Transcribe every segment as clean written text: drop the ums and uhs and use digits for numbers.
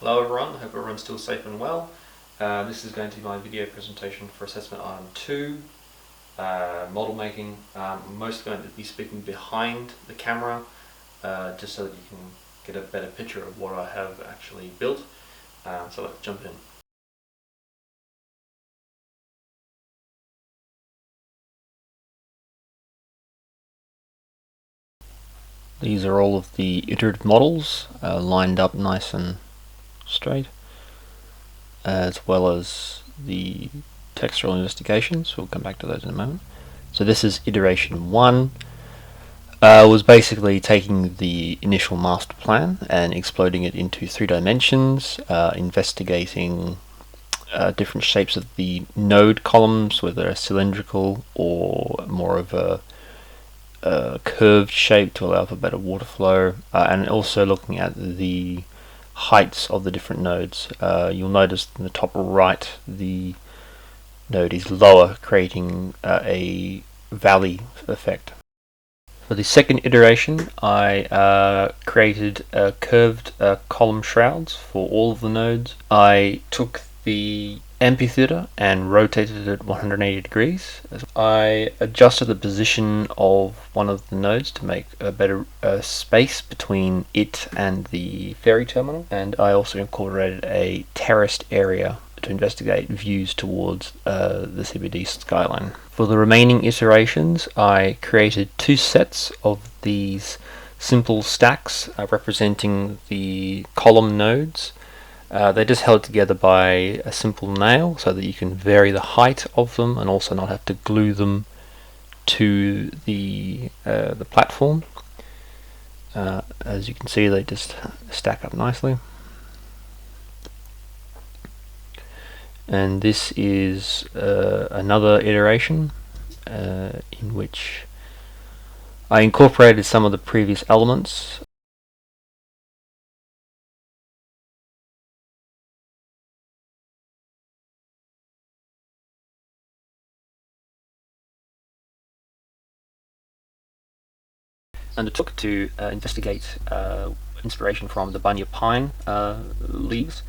Hello everyone, hope everyone's still safe and well. This is going to be my video presentation for assessment item 2, model making. I'm mostly going to be speaking behind the camera just so that you can get a better picture of what I have actually built. So let's jump in. These are all of the iterative models lined up nice and straight, as well as the textual investigations. We'll come back to those in a moment. So this is iteration 1. Was basically taking the initial master plan and exploding it into 3 dimensions, investigating different shapes of the node columns, whether they're cylindrical or more of a curved shape to allow for better water flow, and also looking at the heights of the different nodes. You'll notice in the top right the node is lower, creating a valley effect. For the second iteration, I created curved column shrouds for all of the nodes. I took the amphitheater and rotated it 180 degrees. I adjusted the position of one of the nodes to make a better space between it and the ferry terminal, and I also incorporated a terraced area to investigate views towards the CBD skyline. For the remaining iterations, I created 2 sets of these simple stacks representing the column nodes. They're just held together by a simple nail so that you can vary the height of them and also not have to glue them to the platform. As you can see, they just stack up nicely. And this is another iteration in which I incorporated some of the previous elements. Undertook to investigate inspiration from the bunya pine leaves.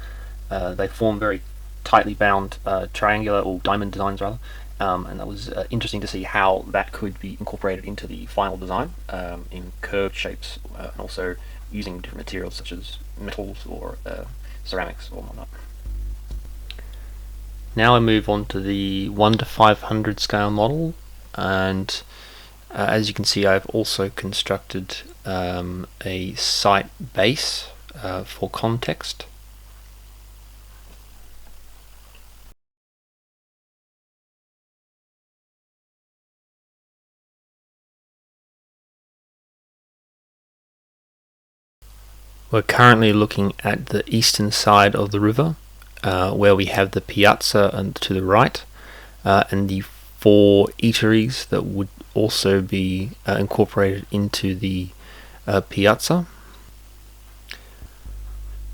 They form very tightly bound triangular or diamond designs rather, and that was interesting to see how that could be incorporated into the final design in curved shapes, and also using different materials such as metals or ceramics or whatnot. Now I move on to the 1 to 500 scale model, and as you can see, I've also constructed a site base for context. We're currently looking at the eastern side of the river, where we have the piazza and to the right, and the 4 eateries that would also be incorporated into the piazza.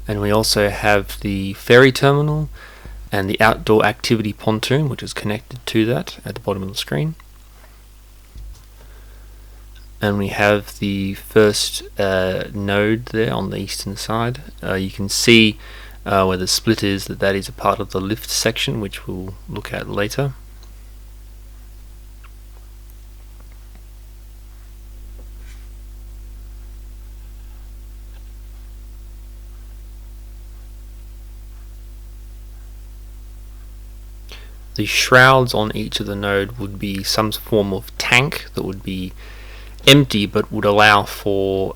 And we also have the ferry terminal and the outdoor activity pontoon, which is connected to that at the bottom of the screen. And we have the first node there on the eastern side. You can see where the split is, that is a part of the lift section, which we'll look at later. The shrouds on each of the node would be some form of tank that would be empty but would allow for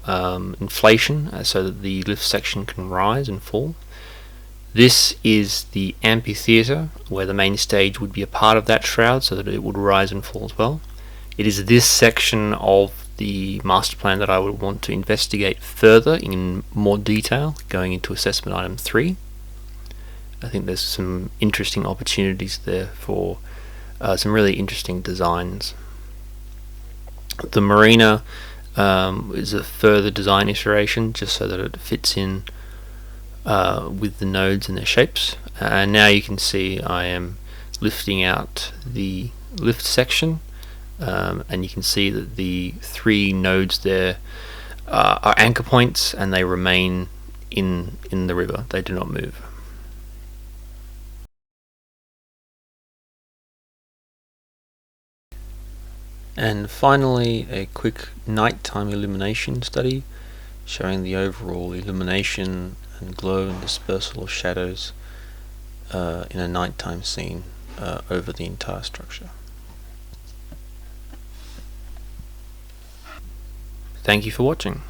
inflation so that the lift section can rise and fall. This is the amphitheater, where the main stage would be a part of that shroud so that it would rise and fall as well. It is this section of the master plan that I would want to investigate further in more detail going into assessment item 3. I think there's some interesting opportunities there for some really interesting designs. The marina is a further design iteration just so that it fits in with the nodes and their shapes. And now you can see I am lifting out the lift section, and you can see that the 3 nodes there are anchor points and they remain in the river. They do not move. And finally, a quick nighttime illumination study showing the overall illumination and glow and dispersal of shadows in a nighttime scene over the entire structure. Thank you for watching.